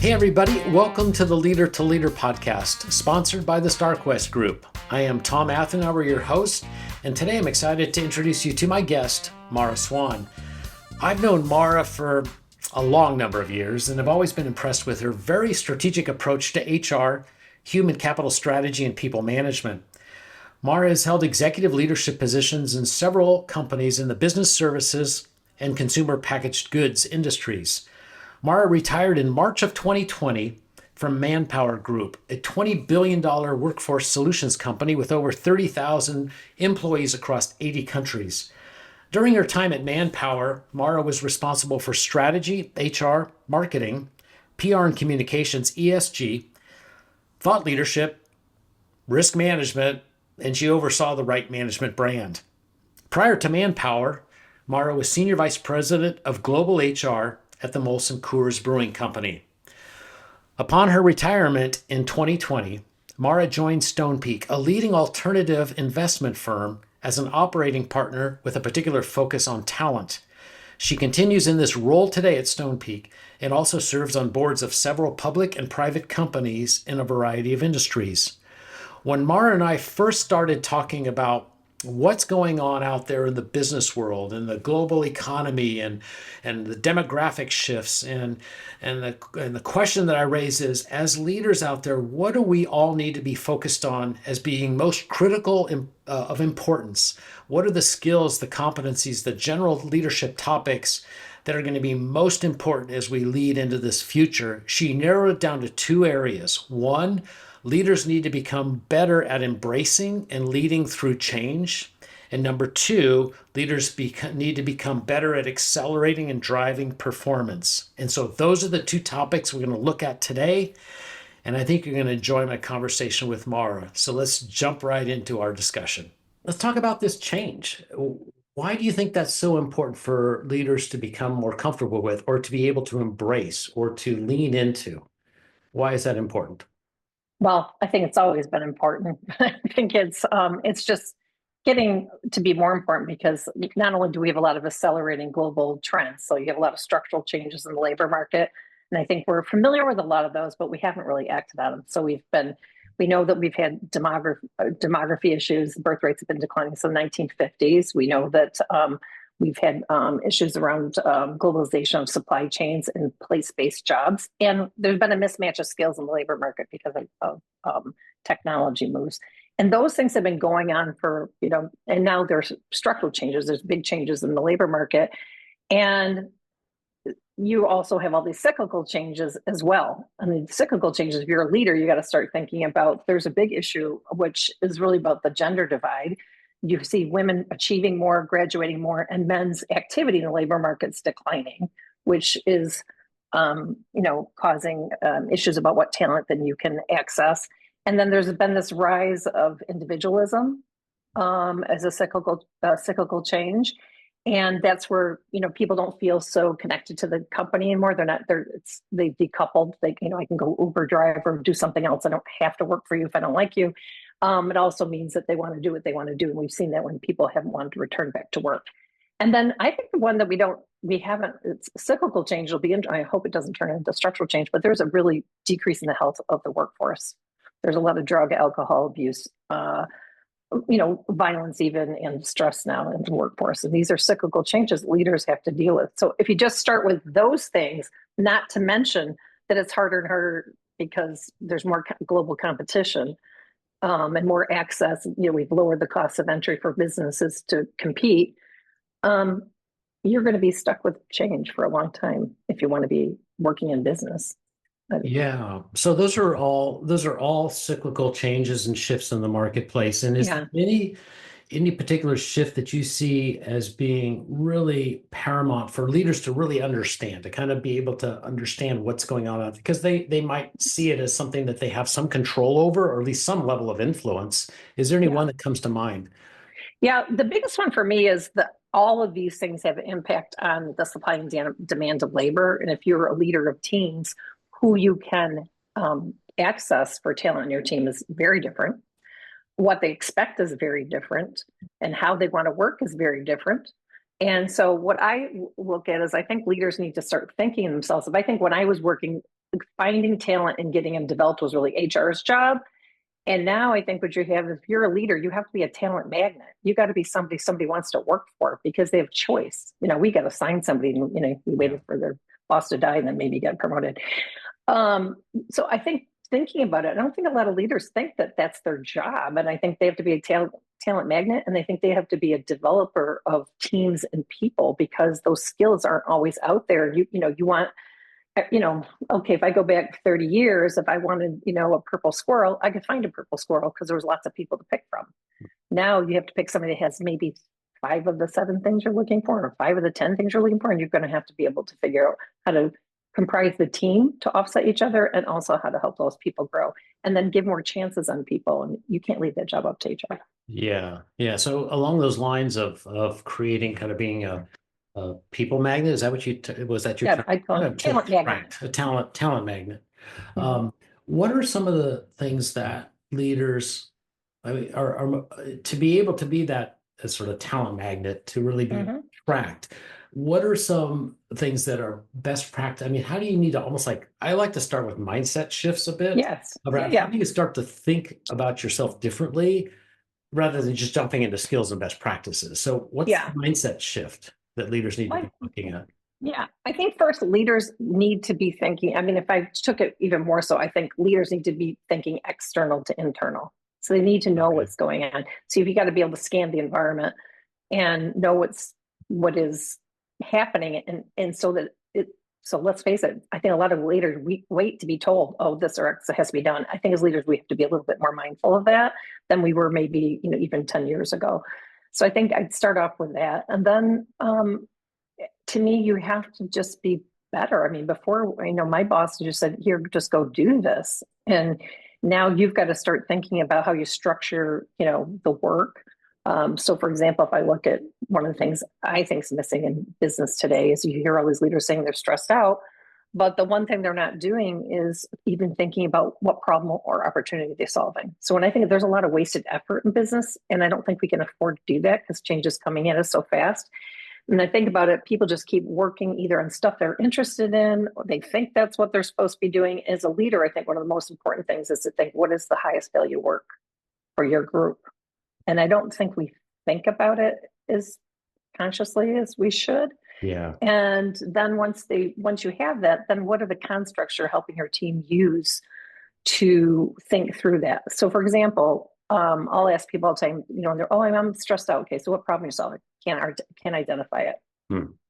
Hey everybody, welcome to the Leader to Leader podcast, sponsored by the StarQuest Group. I am Tom Athenauer, your host, and today I'm excited to introduce you to my guest, Mara Swan. I've known Mara for a long number of years, and I've always been impressed with her very strategic approach to HR, human capital strategy, and people management. Mara has held executive leadership positions in several companies in the business services and consumer packaged goods industries. Mara retired in March of 2020 from ManpowerGroup, a $20 billion workforce solutions company with over 30,000 employees across 80 countries. During her time at Manpower, Mara was responsible for strategy, HR, marketing, PR and communications, ESG, thought leadership, risk management, and she oversaw the Right Management brand. Prior to Manpower, Mara was Senior Vice President of Global HR at the Molson Coors Brewing Company. Upon her retirement in 2020, Mara joined Stonepeak, a leading alternative investment firm, as an operating partner with a particular focus on talent. She continues in this role today at Stonepeak and also serves on boards of several public and private companies in a variety of industries. When Mara and I first started talking about what's going on out there in the business world and the global economy and the demographic shifts and the question that I raise is, as leaders out there, what do we all need to be focused on as being most critical of importance? What are the skills, the competencies, the general leadership topics that are going to be most important as we lead into this future? She narrowed it down to two areas. One, leaders need to become better at embracing and leading through change. And number two, leaders need to become better at accelerating and driving performance. And so those are the two topics we're going to look at today. And I think you're going to enjoy my conversation with Mara. So let's jump right into our discussion. Let's talk about this change. Why do you think that's so important for leaders to become more comfortable with, or to be able to embrace, or to lean into? Why is that important? Well, I think it's always been important. I think it's just getting to be more important because not only do we have a lot of accelerating global trends, so you have a lot of structural changes in the labor market, and I think we're familiar with a lot of those, but we haven't really acted on them. So we know that we've had demography issues. Birth rates have been declining since the 1950s. We know that we've had issues around globalization of supply chains and place-based jobs. And there's been a mismatch of skills in the labor market because of technology moves. And those things have been going on for, and now there's structural changes. There's big changes in the labor market. And you also have all these cyclical changes as well. I mean, cyclical changes, if you're a leader, you got to start thinking about, there's a big issue, which is really about the gender divide. You see women achieving more, graduating more, and men's activity in the labor market's declining, which is, causing issues about what talent then you can access. And then there's been this rise of individualism as a cyclical change, and that's where people don't feel so connected to the company anymore. They've decoupled. I can go Uber drive or do something else. I don't have to work for you if I don't like you. It also means that they want to do what they want to do. And we've seen that when people haven't wanted to return back to work. And then I think the one that it's cyclical change. I hope it doesn't turn into structural change, but there's a really decrease in the health of the workforce. There's a lot of drug, alcohol abuse, violence even, and stress now in the workforce. And these are cyclical changes leaders have to deal with. So if you just start with those things, not to mention that it's harder and harder because there's more global competition, and more access. We've lowered the cost of entry for businesses to compete. You're going to be stuck with change for a long time if you want to be working in business. Yeah. So those are all cyclical changes and shifts in the marketplace. And is there any particular shift that you see as being really paramount for leaders to really understand, to kind of be able to understand what's going on? Because they might see it as something that they have some control over, or at least some level of influence. Is there any one that comes to mind? Yeah, the biggest one for me is that all of these things have an impact on the supply and demand of labor. And if you're a leader of teams, who you can access for talent on your team is very different. What they expect is very different, and how they want to work is very different. And so what I look at is, I think leaders need to start thinking themselves. If I think when I was working finding talent and getting them developed was really HR's job. And now I think what you have, if you're a leader, you have to be a talent magnet. You got to be somebody wants to work for because they have choice. We got to sign somebody, we waited for their boss to die and then maybe get promoted. So I think thinking about it, I don't think a lot of leaders think that that's their job. And I think they have to be a talent magnet, and they think they have to be a developer of teams and people because those skills aren't always out there. You want, okay, if I go back 30 years, if I wanted, a purple squirrel, I could find a purple squirrel because there was lots of people to pick from. Now you have to pick somebody that has maybe 5 of the 7 things you're looking for, or 5 of the 10 things you're looking for. And you're going to have to be able to figure out how to comprise the team to offset each other, and also how to help those people grow, and then give more chances on people. And you can't leave that job up to HR. Yeah. Yeah. So along those lines of creating, kind of being a people magnet, is that what was that your Yeah, I call it talent magnet. A talent magnet. Mm-hmm. What are some of the things that leaders, I mean, are to be able to be that sort of talent magnet, to really be attract? What are some things that are best practice? I mean, how do you need to almost, like, I like to start with mindset shifts a bit. Yes. About how do you start to think about yourself differently rather than just jumping into skills and best practices? So what's the mindset shift that leaders need to be looking at? Yeah, I think first leaders need to be thinking. I mean, if I took it even more so, I think leaders need to be thinking external to internal. So they need to know what's going on. So if you got to be able to scan the environment and know what is happening, and so that so let's face it, I think a lot of leaders, we wait to be told, oh, this or X has to be done. I think as leaders, we have to be a little bit more mindful of that than we were maybe, even 10 years ago. So I think I'd start off with that. And then to me, you have to just be better. I mean, before, my boss just said, here, just go do this. And now you've got to start thinking about how you structure, the work. So for example, if I look at one of the things I think is missing in business today is you hear all these leaders saying they're stressed out, but the one thing they're not doing is even thinking about what problem or opportunity they're solving. So when I think there's a lot of wasted effort in business, and I don't think we can afford to do that because change is coming at us so fast. And I think about it, people just keep working either on stuff they're interested in, or they think that's what they're supposed to be doing. As a leader, I think one of the most important things is to think, what is the highest value work for your group? And I don't think we think about it as consciously as we should. Yeah. And then once you have that, then what are the constructs you're helping your team use to think through that? So for example, I'll ask people all the time, they're, I'm stressed out. Okay, so what problem are you solving? Can't identify it.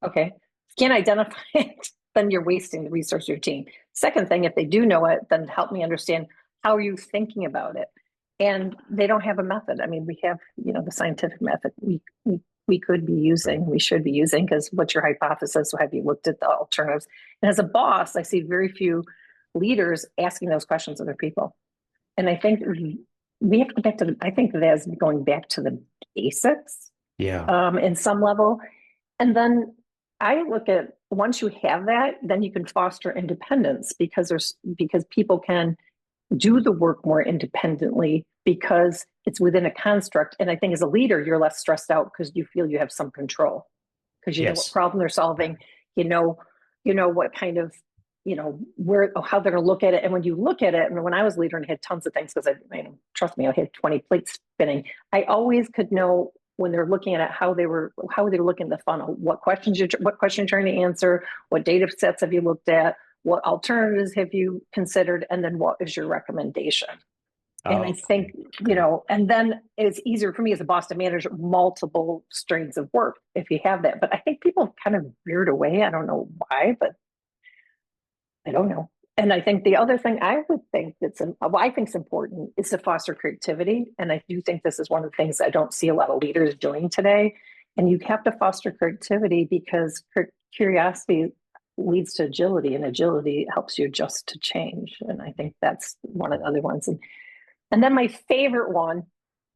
Okay, can't identify it, then you're wasting the resource of your team. Second thing, if they do know it, then help me understand, how are you thinking about it? And they don't have a method. I mean, we have, the scientific method we could be using, we should be using, because what's your hypothesis? So have you looked at the alternatives? And as a boss, I see very few leaders asking those questions of their people. And I think we have to go back to I think that is going back to the basics. Yeah. In some level. And then I look at, once you have that, then you can foster independence because people can do the work more independently because it's within a construct. And I think as a leader, you're less stressed out because you feel you have some control because you know what problem they're solving, you know what kind of, how they're going to look at it. And when you look at it, and when I was leader and had tons of things, because trust me, I had 20 plates spinning, I always could know when they're looking at it, how they were looking at the funnel, what question you're trying to answer, what data sets have you looked at, what alternatives have you considered, and then what is your recommendation? And I think, and then it's easier for me as a boss to manage multiple streams of work if you have that. But I think people kind of veered away. I don't know why, but I don't know. And I think the other thing I would think I think is important is to foster creativity. And I do think this is one of the things I don't see a lot of leaders doing today. And you have to foster creativity because curiosity leads to agility, and agility helps you adjust to change. And I think that's one of the other ones. And then my favorite one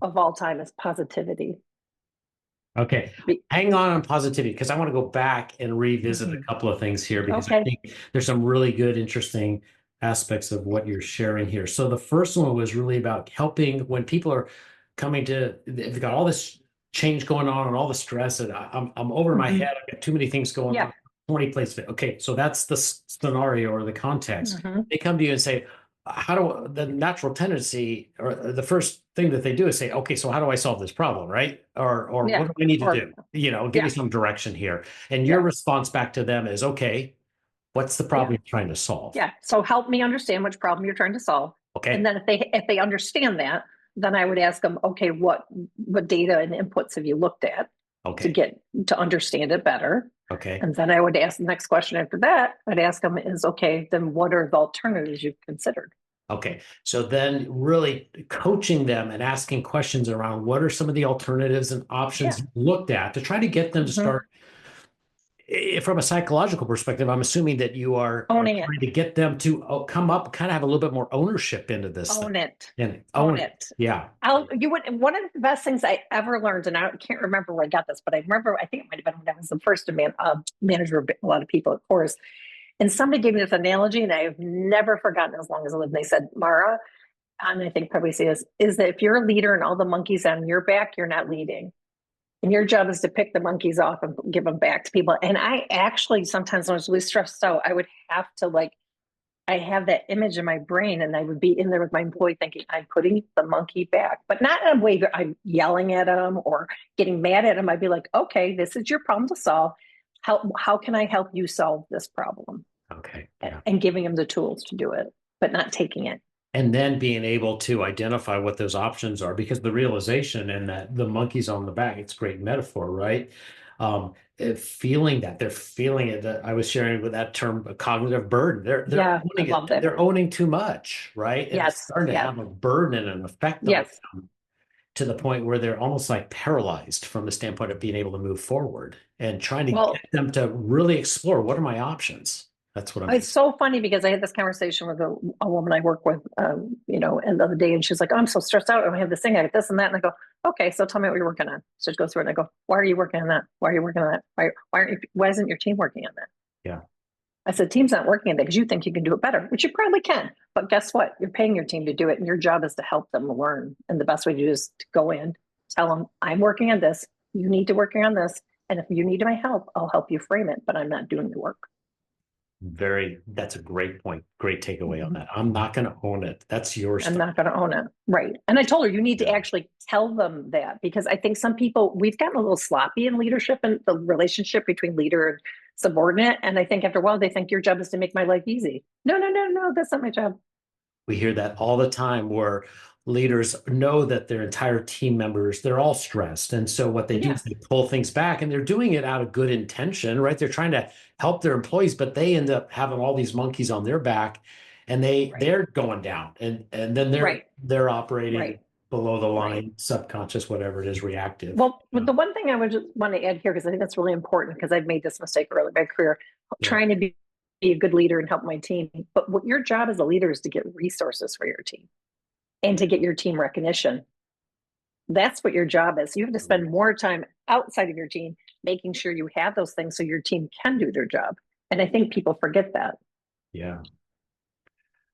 of all time is positivity. Okay, hang on positivity, because I want to go back and revisit a couple of things here, because I think there's some really good, interesting aspects of what you're sharing here. So the first one was really about helping when people are they've got all this change going on and all the stress, and I'm over my head. I've got too many things going on. 20 place fit. Okay, so that's the scenario or the context. Mhm. They come to you and say, how do the natural tendency or the first thing that they do is say, okay, so how do I solve this problem, right? Or what Yeah. do I need to Or do? Give me yeah, some direction here. And your yeah, response back to them is, okay, what's the yeah, problem you're trying to solve? yeah. So help me understand which problem you're trying to solve. And Okay, then if they understand that, then I would ask them, okay, what data and inputs have you looked at to okay, get to understand it better? okay. And then I would ask the next question after that, I'd ask them is, okay, then what are the alternatives you've considered? Okay. So then really coaching them and asking questions around what are some of the alternatives and options Yeah. you looked at to try to get them to Mhm. start from a psychological perspective. I'm assuming that you are Owning it. trying to get them to come up, kind of have a little bit more ownership into this thing Own it. and Own own it. it. Yeah. You would, one of the best things I ever learned, and I can't remember where I got this, but I remember, I think it might have been when I was the first manager of a lot of people, of course. And somebody gave me this analogy, and I've never forgotten it as long as I live. They said, Mara, and I think probably say is that if you're a leader and all the monkeys on your back, you're not leading. And your job is to pick the monkeys off and give them back to people. And I actually sometimes when I was really stressed out, I would have to I have that image in my brain, and I would be in there with my employee thinking, I'm putting the monkey back, but not in a way that I'm yelling at him or getting mad at him. I'd be like, okay, this is your problem to solve. How can I help you solve this problem? Okay. Yeah. And giving him the tools to do it, but not taking it. And then being able to identify what those options are, because the realization and that the monkey's on the back, it's a great metaphor, right? Feeling that they're feeling it. That I was sharing with that term, a cognitive burden. They're Yeah, I owning it. love that. They're owning too much, right? And it's Yes, starting to yes, have a burden and an effect on yes. them to the point where they're almost like paralyzed from the standpoint of being able to move forward and trying to get Well, them to really explore what are my options. That's what I'm. it's so funny because I had this conversation with a woman I work with, and the other day, and she's like, oh, I'm so stressed out. I have this thing, I have this and that. And I go, okay, so tell me what you're working on. So she goes through it and I go, why are you working on that? Why are you working on that? Why isn't your team working on that? Yeah. I said, team's not working on that because you think you can do it better, which you probably can. But guess what? You're paying your team to do it, and your job is to help them learn. And the best way to do is to go in, tell them, I'm working on this. You need to work on this. And if you need my help, I'll help you frame it, but I'm not doing the work. That's a great point. Great takeaway on Mhm. that. I'm not going to own it. That's your I'm stuff. not going to own it. Right. And I told her, you need to Yeah. actually tell them that because I think some people, we've gotten a little sloppy in leadership and the relationship between leader and subordinate. And I think after a while, they think your job is to make my life easy. No, no, no, no, that's not my job. We hear that all the time where leaders know that their entire team members, they're all stressed. And so what they do Yeah. is they pull things back and they're doing it out of good intention, right? They're trying to help their employees, but they end up having all these monkeys on their back and Right. they're going down and then they're Right. they're operating Right. below the Right. line, subconscious, whatever it is, reactive. Well, the one thing I would just want to add here, because I think that's really important, because I've made this mistake early in my career, Yeah. trying to be a good leader and help my team. But what your job as a leader is to get resources for your team and to get your team recognition. That's what your job is. You have to spend more time outside of your team, making sure you have those things so your team can do their job. And I think people forget that. Yeah.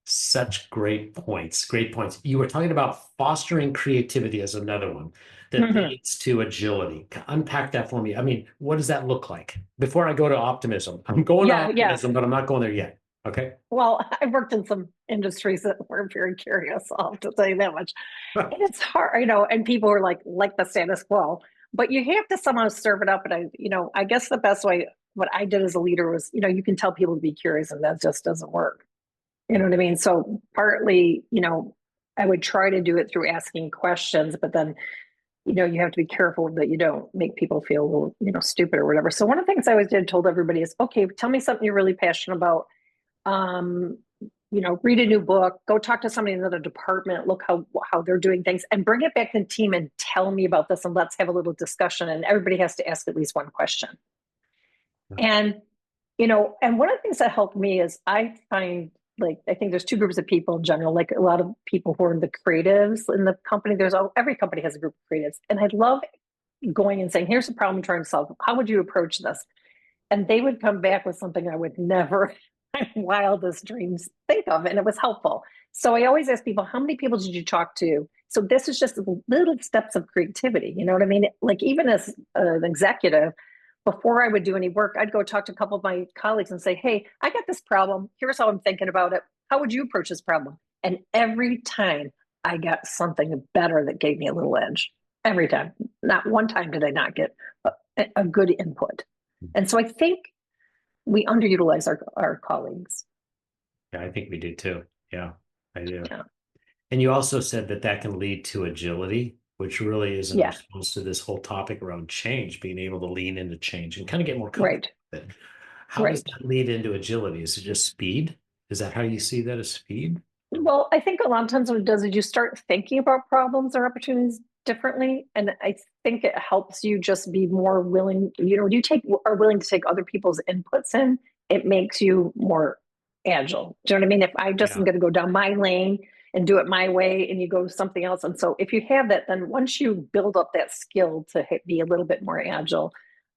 Such great points. Great points. You were talking about fostering creativity as another one that Mhm. leads to agility. Unpack that for me. I mean, what does that look like? Before I go to optimism, I'm going to Yeah, yeah. optimism, but I'm not going there yet. Okay. Well, I worked in some industries that were very curious. I'll have to tell you that much. And it's hard, and people are like the status quo, but you have to somehow serve it up. And I guess the best way, what I did as a leader was, you can tell people to be curious and that just doesn't work. You know what I mean? So partly, I would try to do it through asking questions, but then, you have to be careful that you don't make people feel, stupid or whatever. So one of the things I always did told everybody is, okay, tell me something you're really passionate about. Um, read a new book, go talk to somebody in another department, look how they're doing things, and bring it back to the team and tell me about this, and let's have a little discussion. And everybody has to ask at least one question. And and one of the things that helped me is I find I think there's two groups of people in general, like a lot of people who are the creatives in the company. Every company has a group of creatives, and I love going and saying, "Here's the problem I'm trying to solve. How would you approach this?" And they would come back with something I would never, my wildest dreams think of, and it was helpful. So I always ask people, how many people did you talk to? So this is just little steps of creativity. You know what I mean? Like even as an executive, before I would do any work, I'd go talk to a couple of my colleagues and say, hey, I got this problem. Here's how I'm thinking about it. How would you approach this problem? And every time I got something better that gave me a little edge. Every time. Not one time did I not get a good input. And so I think we underutilize our colleagues. Yeah, I think we do too. Yeah, I do. Yeah. And you also said that that can lead to agility, which really is in Yeah. response to this whole topic around change, being able to lean into change and kind of get more comfortable Right. with it. How does Right. that lead into agility? Is it just speed? Is that how you see that as speed? Well, I think a lot of times what it does is you start thinking about problems or opportunities differently. And I think it helps you just be more willing, when you are willing to take other people's inputs in, it makes you more agile. Do you know what I mean? If I just am Yeah. going to go down my lane and do it my way and you go something else. And so if you have that, then once you build up that skill to be a little bit more agile,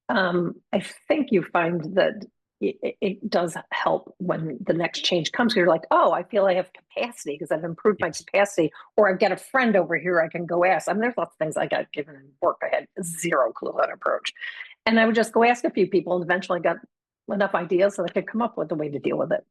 I think you find that it does help when the next change comes. You're like, oh, I feel I have capacity because I've improved my Yes. capacity, or I've got a friend over here I can go ask. I mean, there's lots of things I got given in work. I had zero clue how to approach. And I would just go ask a few people and eventually got enough ideas so I could come up with a way to deal with it.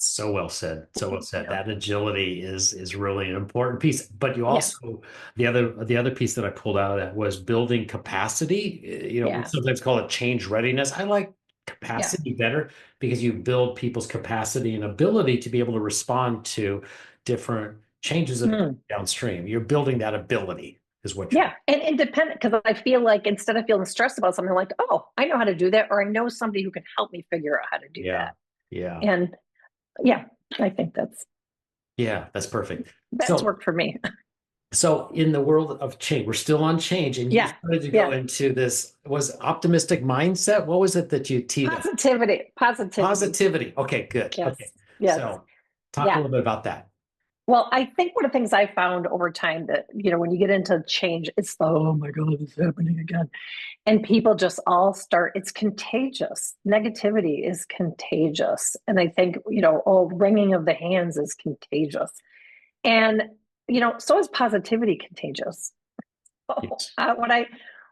So well said. So well said. Yeah. That agility is really an important piece. But you Yeah. also the other piece that I pulled out of that was building capacity. We Yeah. sometimes call it change readiness. I like Yeah. capacity better because you build people's capacity and ability to be able to respond to different changes that Mm. downstream. You're building that ability is what you're. Yeah. And independent, because I feel like instead of feeling stressed about something, like, oh, I know how to do that, or I know somebody who can help me figure out how to do Yeah. that. Yeah. And yeah, I think Yeah. That's perfect. that's So worked for me. So in the world of change, we're still on change, and you Yeah. started to go Yeah. into this was optimistic mindset. What was it that you teed up? Positivity. Positivity. Positivity. Okay, good. Okay. Yes. Yes. So talk a Yeah. little bit about that. Well, I think one of the things I found over time that, when you get into change, it's the, oh my God, it's happening again. And people just all start, it's contagious. Negativity is contagious. And I think, wringing of the hands is contagious. And, so is positivity contagious. Yes.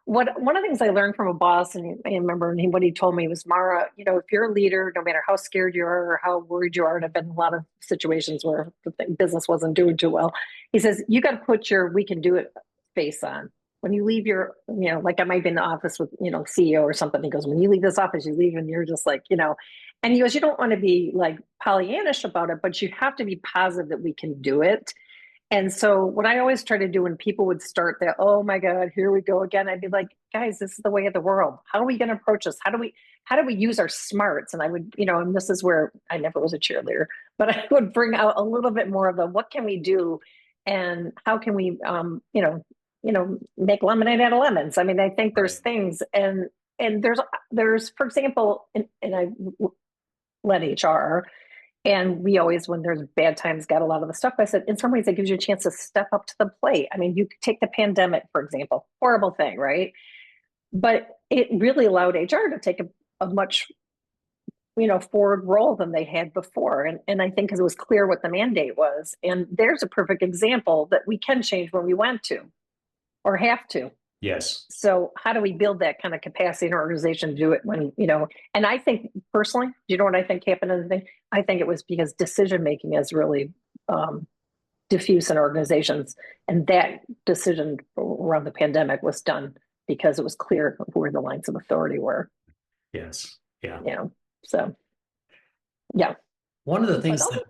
One of the things I learned from a boss, and I remember what he told me was, Mara, if you're a leader, no matter how scared you are or how worried you are, and I've been in a lot of situations where the business wasn't doing too well, he says, you got to put your we can do it face on. When you leave your, like I might be in the office with, CEO or something, he goes, when you leave this office, you leave and you're just like, and he goes, you don't want to be like Pollyannish about it, but you have to be positive that we can do it. And so what I always try to do when people would start that, oh my God, here we go again, I'd be like, guys, this is the way of the world. How are we going to approach this? How do we use our smarts? And I would, and this is where I never was a cheerleader, but I would bring out a little bit more of the what can we do and how can we make lemonade out of lemons. I mean, I think there's Right. things and there's for example, and I led HR. And we always, when there's bad times, got a lot of the stuff. I said, in some ways, it gives you a chance to step up to the plate. I mean, you take the pandemic, for example, horrible thing, right? But it really allowed HR to take a much, forward role than they had before. And I think because it was clear what the mandate was. And there's a perfect example that we can change when we want to or have to. Yes. So how do we build that kind of capacity in an organization to do it when, and I think personally, do you know what I think happened in the thing? I think it was because decision-making is really diffuse in organizations. And that decision around the pandemic was done because it was clear where the lines of authority were. Yes. Yeah. So, yeah. One of the But things also,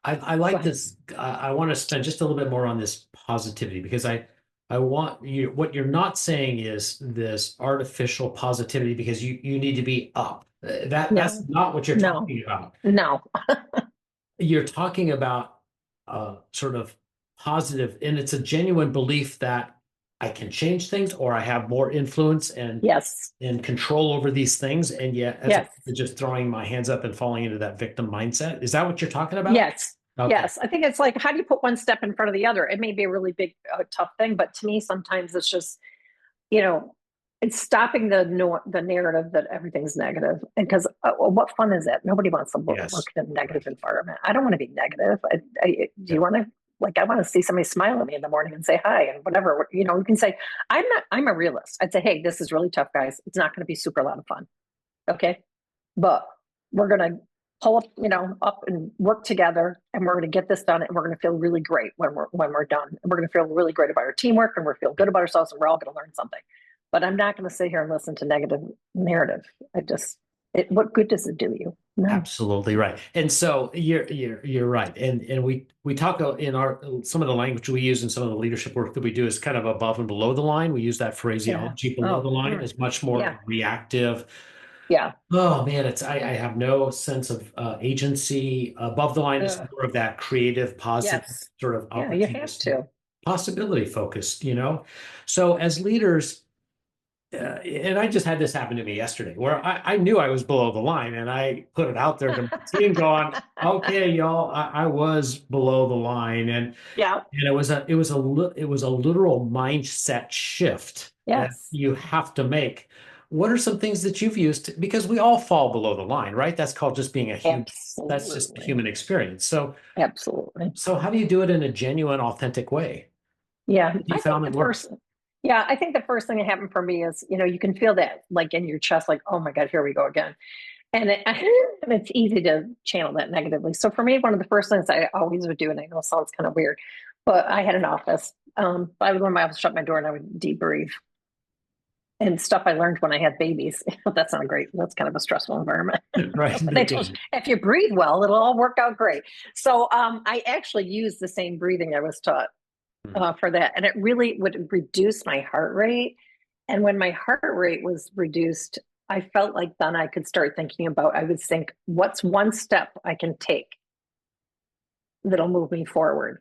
that I like this, I want to spend just a little bit more on this positivity because I want you, what you're not saying is this artificial positivity because you need to be up. That's not what you're no, talking about. no. You're talking about sort of positive, and it's a genuine belief that I can change things or I have more influence Yes. and control over these things. And yet, as Yes. opposed to just throwing my hands up and falling into that victim mindset. Is that what you're talking about? Yes. Okay. Yes. I think it's like, how do you put one step in front of the other? It may be a really big, tough thing, but to me, sometimes it's just, it's stopping the narrative that everything's negative. And because what fun is it? Nobody wants to work Yes. in a negative environment. I don't want to be negative. Do you want to Like I want to see somebody smile at me in the morning and say hi and whatever. You know, you can say, I'm a realist. I'd say, hey, this is really tough, guys. It's not going to be super a lot of fun. Okay. But we're going to pull up, up and work together, and we're going to get this done, and we're going to feel really great when we're done. And we're going to feel really great about our teamwork, and we're feel good about ourselves, and we're all going to learn something. But I'm not going to sit here and listen to negative narrative. What good does it do you? No. Absolutely right. And so you're right. And we talk in our some of the language we use in some of the leadership work that we do is kind of above and below the line. We use that phraseology. Below the line is much more reactive. Yeah. Oh man, I have no sense of agency. Above the line is more of that creative, positive, sort of You have to. possibility focused, So as leaders, and I just had this happen to me yesterday where I knew I was below the line, and I put it out there to my team going, okay, y'all, I was below the line. And it was a literal mindset shift that you have to make. What are some things that you've used? Because we all fall below the line, right? That's called just being a human. Absolutely. That's just a human experience. So absolutely. So how do you do it in a genuine, authentic way? Yeah. You found it works. I think the first thing that happened for me is, you can feel that like in your chest, like, oh my God, here we go again. And it's easy to channel that negatively. So for me, one of the first things I always would do, and I know it sounds kind of weird, but I had an office. I would go in my office, shut my door, and I would deep breathe. And stuff I learned when I had babies. That's not great. That's kind of a stressful environment. Right. They told you, if you breathe well, it'll all work out great. So I actually used the same breathing I was taught for that. And it really would reduce my heart rate. And when my heart rate was reduced, I felt like then I could start thinking about, I would think, what's one step I can take that'll move me forward?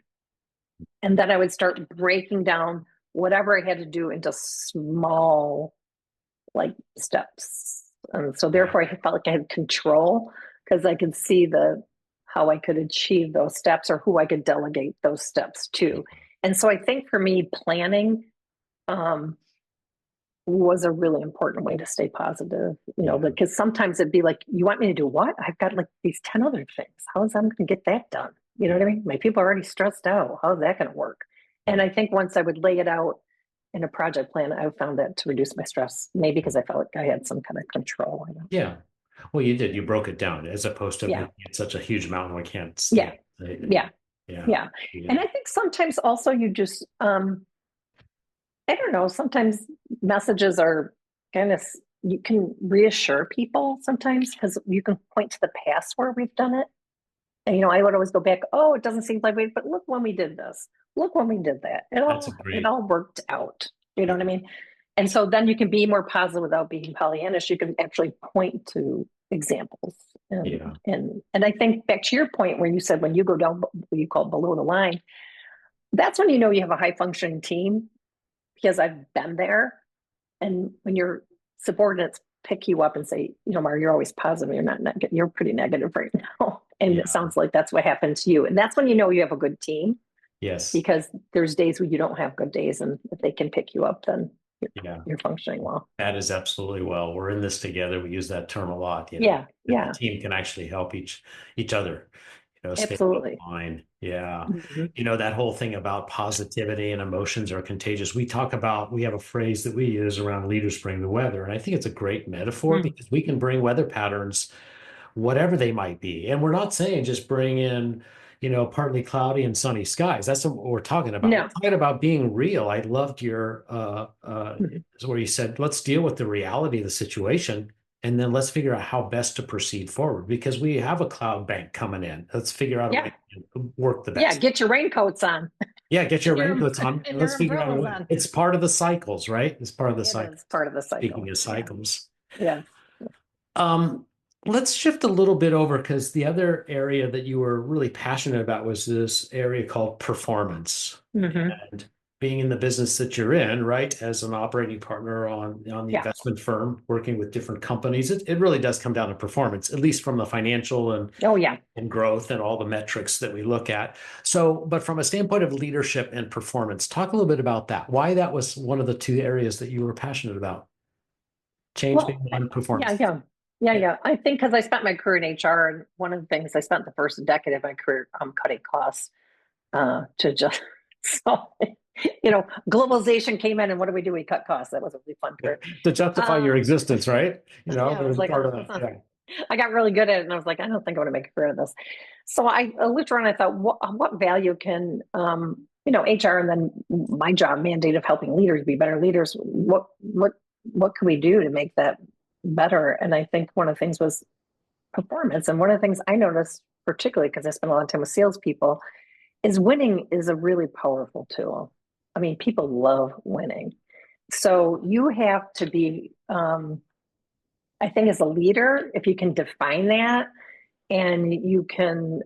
And then I would start breaking down whatever I had to do into small steps. And so therefore I felt like I had control because I could see how I could achieve those steps or who I could delegate those steps to. And so I think for me, planning was a really important way to stay positive, because sometimes it'd be like, you want me to do what? I've got like these 10 other things. How is I'm going to get that done? You know what I mean? My people are already stressed out. How's that going to work? And I think once I would lay it out in a project plan, I found that to reduce my stress, maybe because I felt like I had some kind of control. Yeah. Well, you did. You broke it down as opposed to making it such a huge mountain. I can't see. Yeah. And I think sometimes also you just, I don't know, sometimes messages are kind of, you can reassure people sometimes because you can point to the past where we've done it. And, I would always go back, oh, it doesn't seem like but look when we did this. Look when we did that. It all worked out. You know what I mean? And so then you can be more positive without being Pollyannish. You can actually point to examples. And I think back to your point where you said when you go down what you call below the line, that's when you have a high functioning team, because I've been there. And when your subordinates pick you up and say, Mara, you're always positive. You're not you're pretty negative right now. And it sounds like that's what happened to you. And that's when you have a good team. Yes. Because there's days where you don't have good days, and if they can pick you up, then you're functioning well. That is absolutely well. We're in this together. We use that term a lot. The team can actually help each other. Absolutely. Fine. Yeah. Mm-hmm. That whole thing about positivity and emotions are contagious. We have a phrase that we use around leaders bring the weather. And I think it's a great metaphor because we can bring weather patterns, whatever they might be. And we're not saying just bring in, partly cloudy and sunny skies. That's what we're talking about. No. We're talking about being real. I loved your, where you said, let's deal with the reality of the situation. And then let's figure out how best to proceed forward because we have a cloud bank coming in. Let's figure out a way to work the best. Yeah, get your raincoats on. Yeah, get your raincoats on. And let's figure out a way. It's part of the cycles, right? It's part of the cycle. It's part of the cycle. Speaking of cycles. Yeah. Let's shift a little bit over because the other area that you were really passionate about was this area called performance. And being in the business that you're in, right, as an operating partner on the investment firm, working with different companies, it really does come down to performance, at least from the financial and growth and all the metrics that we look at. So, but from a standpoint of leadership and performance, talk a little bit about that. Why that was one of the two areas that you were passionate about. Change being one, performance. Yeah. I think because I spent my career in HR, and one of the things I spent the first decade of my career cutting costs. to just so globalization came in, and what do? We cut costs. That was a really fun trip. To justify your existence, right? Yeah, I was There's like, part of that. Yeah. I got really good at it, and I was like, I don't think I want to make a career of this. So I looked around. I thought, what value can HR and then my job mandate of helping leaders be better leaders? What can we do to make that better? And I think one of the things was performance. And one of the things I noticed, particularly because I spent a lot of time with salespeople, is winning is a really powerful tool. I mean, people love winning. So you have to be, I think, as a leader, if you can define that and you can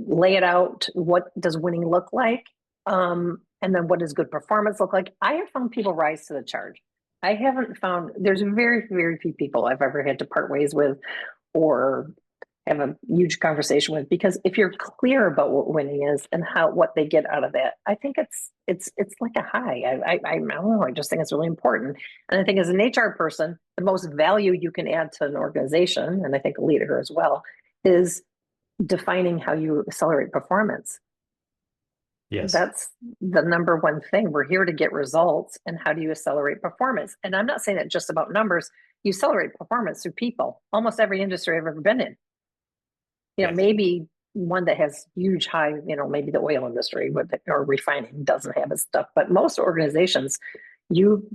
lay it out, what does winning look like? And then what does good performance look like? I have found people rise to the charge. I haven't found, there's very, very few people I've ever had to part ways with or have a huge conversation with, because if you're clear about what winning is and what they get out of that, I think it's like a high. I don't know. I just think it's really important. And I think as an HR person, the most value you can add to an organization, and I think a leader as well, is defining how you accelerate performance. Yes. That's the number one thing. We're here to get results, and how do you accelerate performance? And I'm not saying that just about numbers. You accelerate performance through people. Almost every industry I've ever been in. Yes. Maybe one that has huge high, maybe the oil industry or refining doesn't have this stuff, but most organizations, you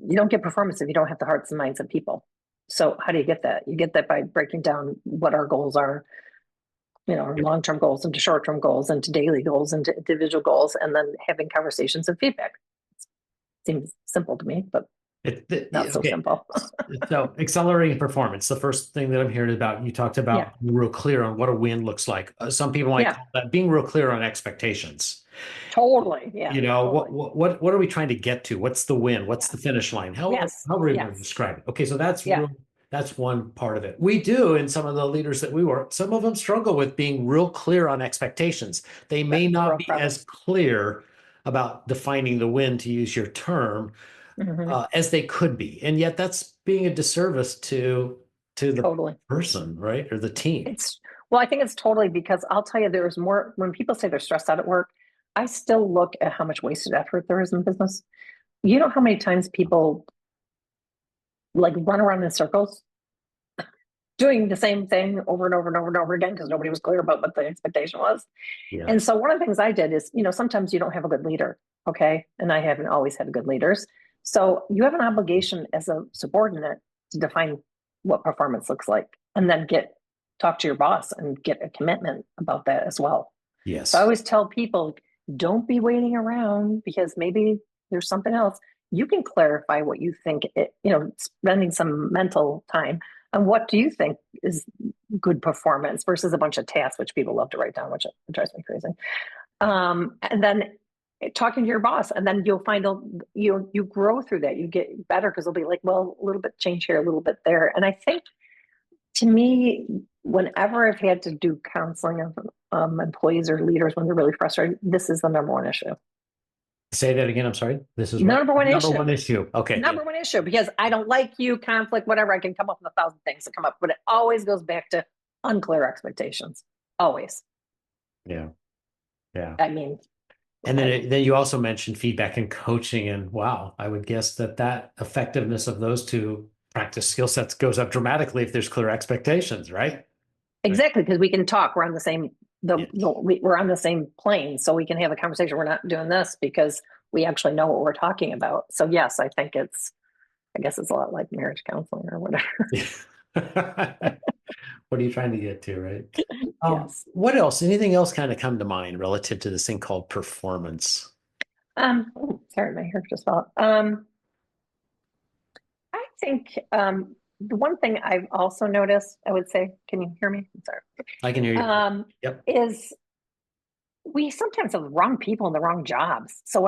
don't get performance if you don't have the hearts and minds of people. So how do you get that? You get that by breaking down what our goals are, our long-term goals into short-term goals, into daily goals, into individual goals, and then having conversations and feedback. Seems simple to me, but not so simple. So accelerating performance, the first thing that I'm hearing about, you talked about being real clear on what a win looks like. Some people might call that being real clear on expectations. Totally. Yeah. Totally. What are we trying to get to? What's the win? What's the finish line? How are we going to describe it? Okay, so that's one part of it. We do, in some of the leaders that we work, some of them struggle with being real clear on expectations. They may not be as clear about defining the win, to use your term, as they could be, and yet that's being a disservice to the person, right, or the team. I think it's totally, because I'll tell you, there's more when people say they're stressed out at work. I still look at how much wasted effort there is in business. You know how many times people like run around in circles doing the same thing over and over and over and over again because nobody was clear about what the expectation was. Yeah. And so one of the things I did is, sometimes you don't have a good leader. Okay. And I haven't always had good leaders. So you have an obligation as a subordinate to define what performance looks like, and then talk to your boss and get a commitment about that as well. Yes. So I always tell people, don't be waiting around because maybe there's something else. You can clarify what you think, spending some mental time on what do you think is good performance versus a bunch of tasks, which people love to write down, which drives me crazy. And then talking to your boss, and then you'll find you grow through that. You get better because they'll be like, well, a little bit change here, a little bit there. And I think, to me, whenever I've had to do counseling of employees or leaders when they're really frustrated, this is the number one issue. Say that again. I'm sorry. This is number one issue. Okay. Number one issue, because I don't like you, conflict, whatever. I can come up with 1,000 things to come up, but it always goes back to unclear expectations. Always. Yeah. Yeah. I mean, and then you also mentioned feedback and coaching, and wow, I would guess that effectiveness of those two practice skill sets goes up dramatically if there's clear expectations, right? Exactly, because we can talk. We're on the same we're on the same plane, so we can have a conversation. We're not doing this because we actually know what we're talking about. So yes, I guess it's a lot like marriage counseling or whatever. What are you trying to get to, right? Yes. What else? Anything else kind of come to mind relative to this thing called performance? Sorry, my hair just fell out. I think the one thing I've also noticed, I would say, can you hear me? I'm sorry. I can hear you. Yep. Is we sometimes have the wrong people in the wrong jobs. So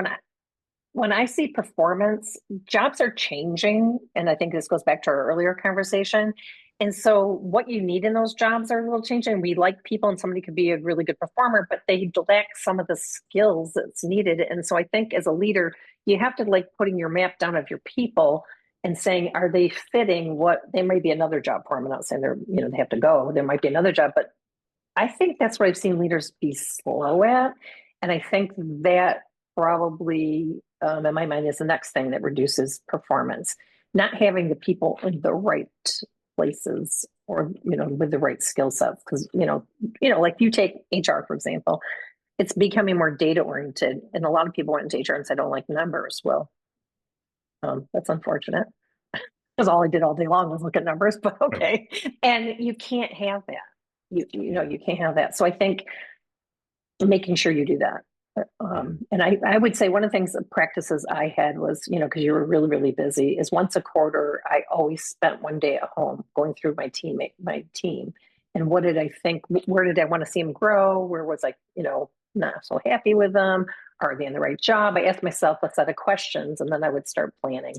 when I see performance, jobs are changing, and I think this goes back to our earlier conversation. And so what you need in those jobs are a little changing. We like people, and somebody could be a really good performer, but they lack some of the skills that's needed. And so I think as a leader, you have to like putting your map down of your people and saying, are they fitting what they may be another job for them? I'm not saying they have to go. There might be another job, but I think that's what I've seen leaders be slow at. And I think that probably, in my mind, is the next thing that reduces performance. Not having the people in the right places or, with the right skill sets. Because, like you take HR, for example, it's becoming more data oriented. And a lot of people went into HR and said, I don't like numbers. Well, that's unfortunate because all I did all day long was look at numbers, but okay. And you can't have that. You can't have that. So I think making sure you do that. And I would say one of the things, that practices I had was, because you were really, really busy, is once a quarter, I always spent one day at home going through my team. And what did I think? Where did I want to see them grow? Where was I, not so happy with them? Are they in the right job? I asked myself a set of questions and then I would start planning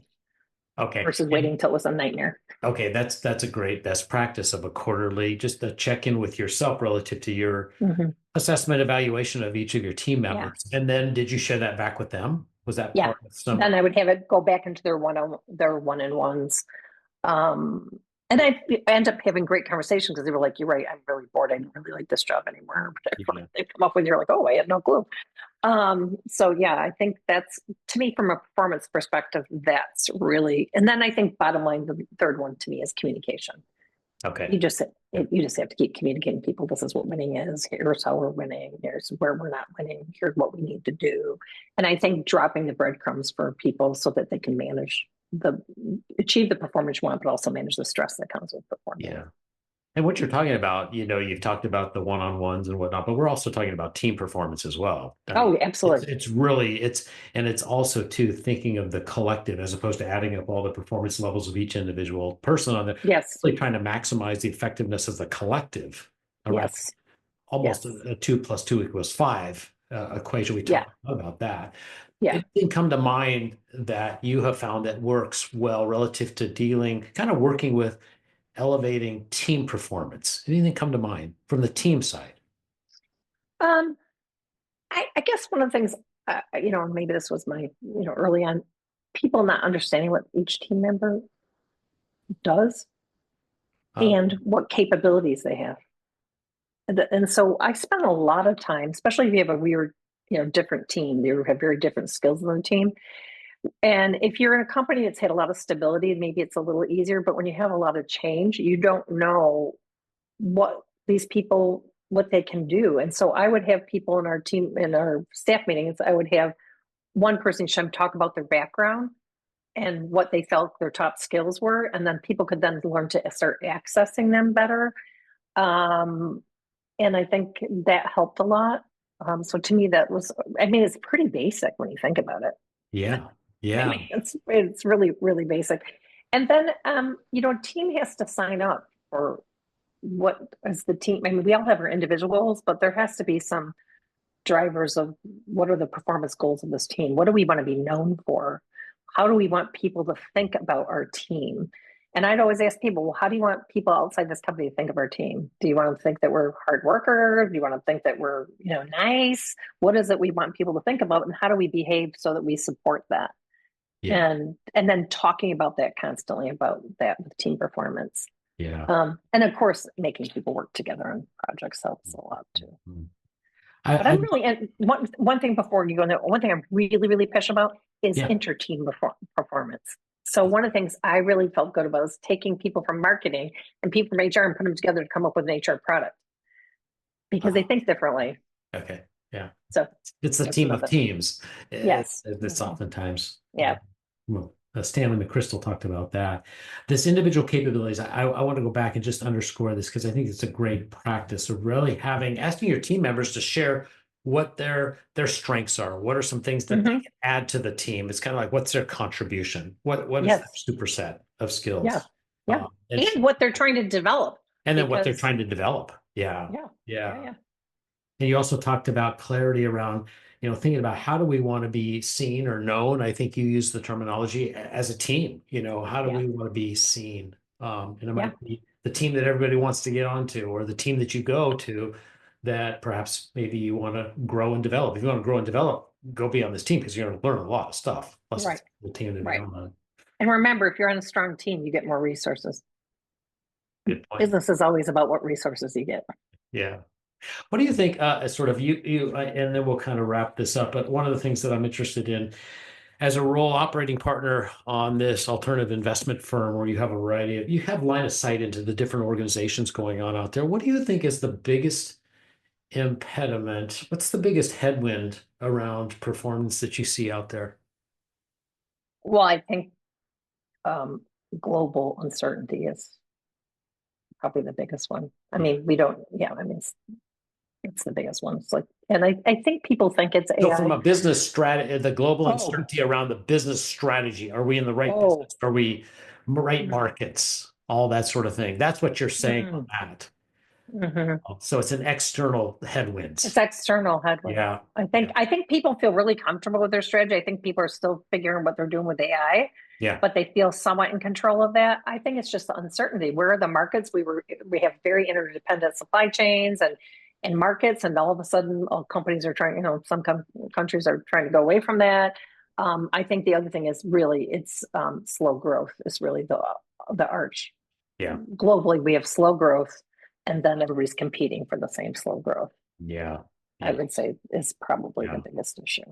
Okay. versus waiting until it was a nightmare. Okay, that's a great best practice of a quarterly, just a check-in with yourself relative to your Mm-hmm. assessment evaluation of each of your team Yeah. members. And then did you share that back with them? Was that Yeah. part of some? Then I would have it go back into their one-on-ones. Um, and I end up having great conversations because they were like, "You're right. I'm really bored. I don't really like this job anymore." Yeah. They come up with you're like, "Oh, I had no clue." So yeah, I think that's, to me, from a performance perspective, that's really. And then I think bottom line, the third one to me is communication. Okay. You just have to keep communicating to people. This is what winning is. Here's how we're winning. Here's where we're not winning. Here's what we need to do. And I think dropping the breadcrumbs for people so that they can achieve the performance you want, but also manage the stress that comes with performing. Yeah. And what you're talking about, you've talked about the one-on-ones and whatnot, but we're also talking about team performance as well. I mean, Oh, absolutely. and it's also too thinking of the collective as opposed to adding up all the performance levels of each individual person on there, Yes. really trying to maximize the effectiveness of the collective around Yes. almost Yes. a 2 + 2 = 5 equation. We Yeah. talked about that. Yeah. It didn't come to mind that you have found that works well relative to kind of working with elevating team performance. Anything come to mind from the team side? Um, I guess one of the things, maybe this was my, early on, people not understanding what each team member does Uh, and what capabilities they have. And so I spent a lot of time, especially if you have a weird, different team, you have very different skills in the team. And if you're in a company that's had a lot of stability, maybe it's a little easier. But when you have a lot of change, you don't know what these people, what they can do. And so I would have people in our team, in our staff meetings, I would have one person talk about their background and what they felt their top skills were. And then people could then learn to start accessing them better. Um, and I think that helped a lot. So to me, it's pretty basic when you think about it. yeah, I yeah, mean, it's really, really basic. And then, team has to sign up for what is the team. I mean, we all have our individual goals, but there has to be some drivers of what are the performance goals of this team? What do we want to be known for? How do we want people to think about our team? And I'd always ask people, well, how do you want people outside this company to think of our team? Do you want to think that we're hard workers? Do you want to think that we're, nice? What is it we want people to think about? And how do we behave so that we support that? yeah, And then talking about that constantly about that with team performance. yeah. And of course, making people work together on projects helps a lot too. Mhm. But I I'm really, and one thing before you go there, one thing I'm really, really passionate about is yeah. inter-team performance. So one of the things I really felt good about is taking people from marketing and people from HR and put them together to come up with an HR product because they Uh, think differently. okay. Yeah. So It's the that's team of another. teams. Yes. It's Mhm. oftentimes, Yeah. well, Stanley McChrystal talked about that. This individual capabilities, I want to go back and just underscore this because I think it's a great practice of really asking your team members to share what their strengths are. What are some things that they Hmm. can add to the team? It's kind of like what's their contribution? What is their Yes. superset of Yeah. skills? Yeah. And And what they're trying to develop then what they're because, trying to develop. Yeah. yeah. Yeah. Yeah. Yeah. And you also talked about clarity around, thinking about how do we want to be seen or known. I think you used the terminology as a team. How do Yeah. we want to be seen? And it Yeah. might be the team that everybody wants to get onto, or the team that you go to that perhaps maybe you want to grow and develop. If you want to grow and develop, go be on this team because you're going to learn a lot of stuff. Plus, it's Right. the team to be Right. on. And remember, if you're on a strong team, you get more resources. Good point. Business is always about what resources you get. Yeah. What do you think, sort of and then we'll kind of wrap this up, but one of the things that I'm interested in as a role operating partner on this alternative investment firm where you have a variety of, you have line of sight into the different organizations going on out there. What do you think is the biggest impediment? What's the biggest headwind around performance that you see out there? Well, I think um, global uncertainty is probably the biggest one. I Yeah. mean, we don't, yeah, I mean, it's the biggest one. It's like, and I think people think it's So from AI. a business strategy, the global Oh, uncertainty around the business strategy, are we in the right oh, business? Are we right mm, markets? All that sort of thing. That's what you're saying on mm, that. mhm. So it's an external It's headwinds. external headwind. Yeah. I Yeah. think I think people feel really comfortable with their strategy. I think people are still figuring what they're doing with AI, Yeah. but they feel somewhat in control of that. I think it's just the uncertainty. Where are the markets? We have very interdependent supply chains and markets, and all of a sudden, all companies are trying. Some countries are trying to go away from that. I think the other thing is really it's slow growth is really the arch. Yeah. Globally, we have slow growth, and then everybody's competing for the same slow growth. Yeah. I Yeah. would say is probably the Yeah. biggest issue.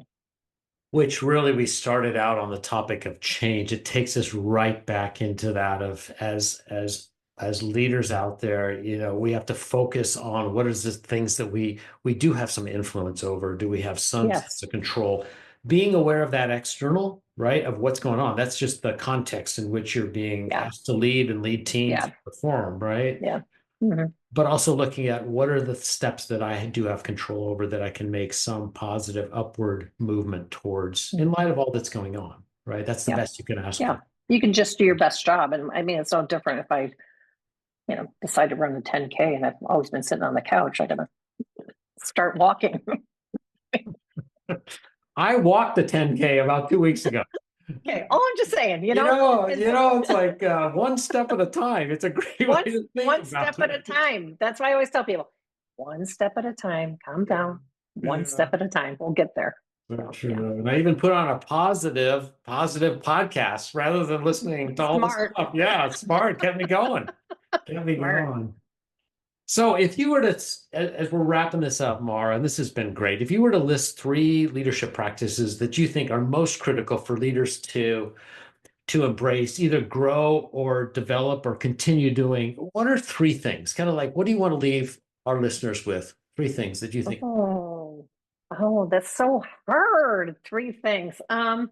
Which really we started out on the topic of change. It takes us right back into that of as leaders out there, we have to focus on what is the things that we do have some influence over. Do we have some sense Yes. of control? Being aware of that external, right, of what's going on. That's just the context in which you're being Yeah. asked to lead and lead teams Yeah. to perform, right? Yeah. Mhm. But also looking at what are the steps that I do have control over that I can make some positive upward movement towards in light of all that's going on, right? That's the Yeah. best you can ask Yeah. for. You can just do your best job. And I mean, it's no different if I decide to run a 10K and I've always been sitting on the couch. I gotta start walking. I walked the 10K about 2 weeks ago. Okay. All I'm just saying, is It's like one step at a time. It's a great way to think one about step at a it. time. That's why I always tell people, one step at a time, calm down, one Yeah, step at a time. We'll get there. so So yeah. true. And I even put on a positive podcast rather than listening to all the Smart. stuff. Yeah, it's smart. Kept me going. Kept me Smart. going. So if you were to, as we're wrapping this up, Mara, and this has been great, if you were to list three leadership practices that you think are most critical for leaders to embrace, either grow or develop or continue doing, what are three things? Kind of like, what do you want to leave our listeners with? Three things that you think. Oh, oh, that's so hard. Three things. I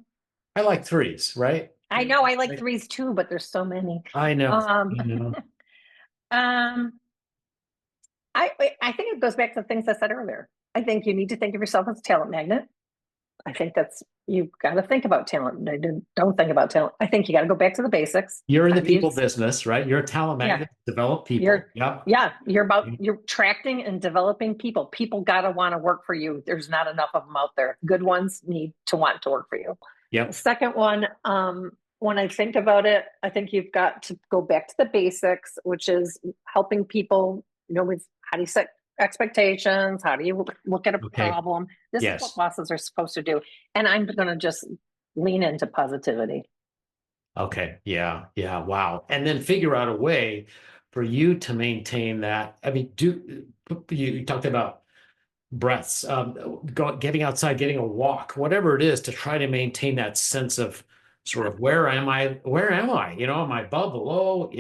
like threes, right? I know I like threes too, but there's so many. I know. Um, I know. um, I think it goes back to the things I said earlier. I think you need to think of yourself as a talent magnet. I think you've got to think about talent. Don't think about talent. I think you got to go back to the basics. You're in the I've people used, business, right? You're a talent yeah, magnet, develop people. Yep. you're attracting and developing people. People got to want to work for you. There's not enough of them out there. Good ones need to want to work for you. The Yep. second one, when I think about it, I think you've got to go back to the basics, which is helping people, with how do you set expectations? How do you look at a Okay. problem? This is what Yes. bosses are supposed to do. And I'm going to just lean into positivity. Okay. Yeah. Yeah. Wow. And then figure out a way for you to maintain that. I mean, you talked about breaths, getting outside, getting a walk, whatever it is to try to maintain that sense of sort of where am I? Where am I? Am I above, below?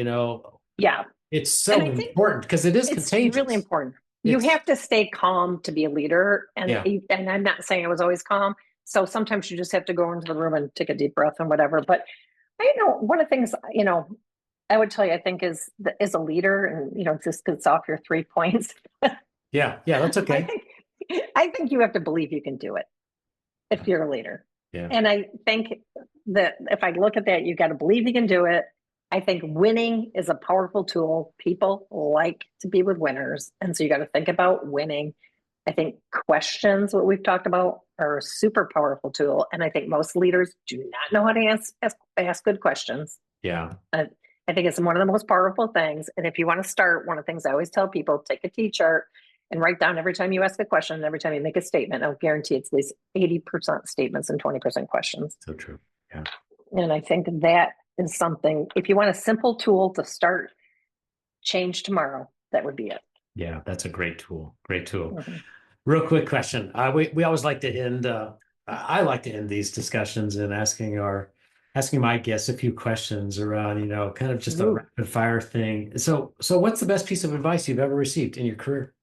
Yeah. It's And so I think important because it is it's really contagious. important. You It's have to stay calm to be a leader. And, yeah. and I'm not saying I was always calm. So sometimes you just have to go into the room and take a deep breath and whatever. But I know one of the things, I would tell you, I think is a leader, and this gets off your 3 points. Yeah. Yeah. That's I okay. think I think you have to believe you can do it if you're a leader. Yeah. And I think that if I look at that, you got to believe you can do it. I think winning is a powerful tool. People like to be with winners. And so you got to think about winning. I think questions, what we've talked about, are a super powerful tool. And I think most leaders do not know how to ask good questions. Yeah. I think it's one of the most powerful things. And if you want to start, one of the things I always tell people, take a T-chart and write down every time you ask a question, and every time you make a statement. I'll guarantee it's at least 80% statements and 20% questions. So true. Yeah. And I think that is something, if you want a simple tool to start change tomorrow, that would be it. Yeah, that's a great tool. Great tool. Mhm. Real quick question. We always like to end. I like to end these discussions and asking my guests a few questions around, kind of just a Ooh. rapid fire thing. So what's the best piece of advice you've ever received in your career?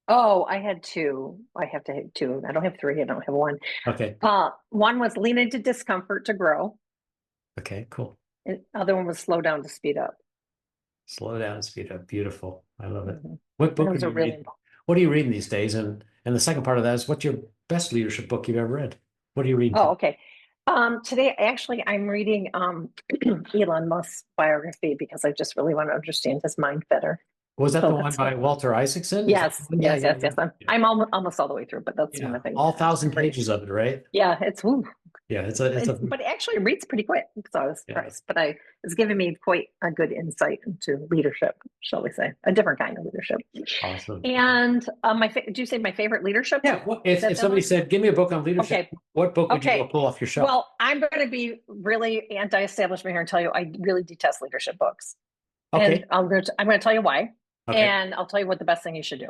Oh, I had two. I have to have two. I don't have three. I don't have one. Okay. One was lean into discomfort to grow, Okay. Cool. and the other one was slow down to speed up. Slow down, speed up. Beautiful. I love it. Mhm. What book Those would are you really read? important. What are you reading these days? And the second part of that is, what's your best leadership book you've ever read? What are you reading Oh, today? okay. Today, actually, I'm reading Elon Musk's biography because I just really want to understand his mind better. Was that So the one that's by what. Walter Isaacson? Is that the Yes, one? Yeah, yes, yeah, yes, yeah. yes. I'm Yeah. I'm almost all the way through, but that's one Yeah. of the things All I'm thousand reading. pages of it, right? Yeah, it's woo. Yeah, it's a But it actually reads pretty quick, so I was yeah, surprised. But it's given me quite a good insight into leadership, shall we say, a different kind of leadership. awesome. And did you say my favorite leadership? Yeah, what Is if that somebody one? said, "Give me a book on leadership," Okay, what book would you go okay. pull off your shelf? Well, I'm going to be really anti-establishment here and tell you I really detest leadership books, and Okay, I'm going to tell you why, okay. and I'll tell you what the best thing you should do.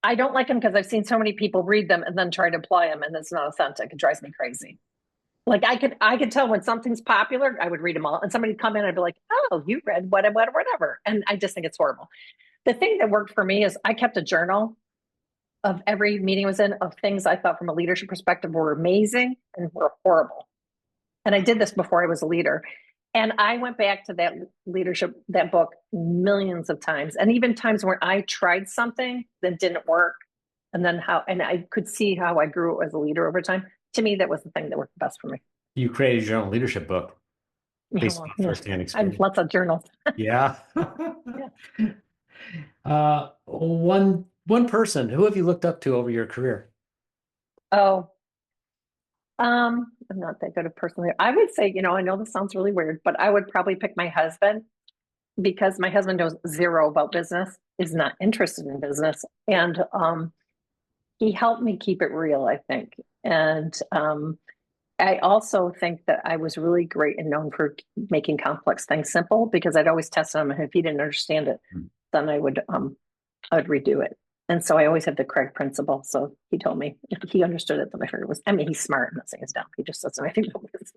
I don't like them because I've seen so many people read them and then try to apply them, and it's not authentic. It drives me crazy. Like I could tell when something's popular, I would read them all, and somebody'd come in, and I'd be like, "Oh, you read whatever," and I just think it's horrible. The thing that worked for me is I kept a journal of every meeting I was in of things I thought from a leadership perspective were amazing and were horrible. And I did this before I was a leader. And I went back to that book millions of times. And even times when I tried something that didn't work. And I could see how I grew as a leader over time. To me, that was the thing that worked best for me. You created your own leadership book Yeah, based well, on yeah. firsthand I have experience. lots of journals. Yeah. Yeah. One person. Who have you looked up to over your career? Oh, I'm not that good a person. I would say, I know this sounds really weird, but I would probably pick my husband because my husband knows zero about business, is not interested in business. And he helped me keep it real, I think. And I also think that I was really great and known for making complex things simple because I'd always test him. And if he didn't understand it, then I would redo it. And so I always had the Craig principle. So he told me if he understood it, then I figured it was, I mean, he's smart. I'm not saying he's dumb. He just doesn't know anything about business.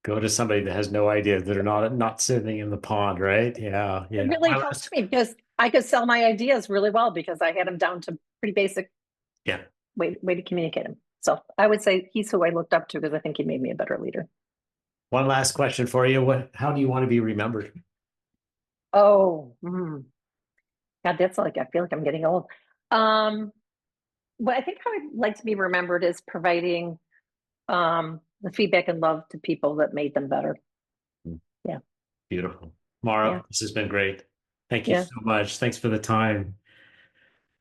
Go to somebody that has no idea that are not sitting in the pond, right? Yeah, It yeah. really helped me because I could sell my ideas really well because I had them down to pretty basic Yeah. way to communicate them. So I would say he's who I looked up to because I think he made me a better leader. One last question for you. How do you want to be remembered? Oh, God, that's like I feel like I'm getting old. Um, but I think how I'd like to be remembered is providing the feedback and love to people that made them better. Yeah, Beautiful. yeah, Mara, this has been great. Thank you yeah. so much. Thanks for the time.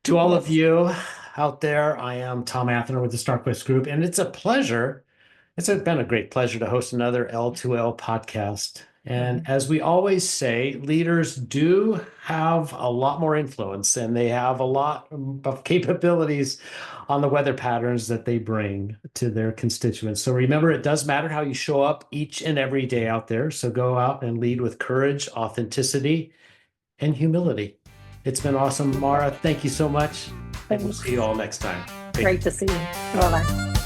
To all of Yes. you out there, I am Tom Athner with the StarQuest Group, and it's a pleasure. Been a great pleasure to host another L2L podcast. And Mhm. as we always say, leaders do have a lot more influence and they have a lot of capabilities on the weather patterns that they bring to their constituents. So remember, it does matter how you show up each and every day out there. So go out and lead with courage, authenticity, and humility. It's been awesome, Mara. Thank you so much. And we'll see you Thanks. all next time. Take care. Great to see you. Bye bye.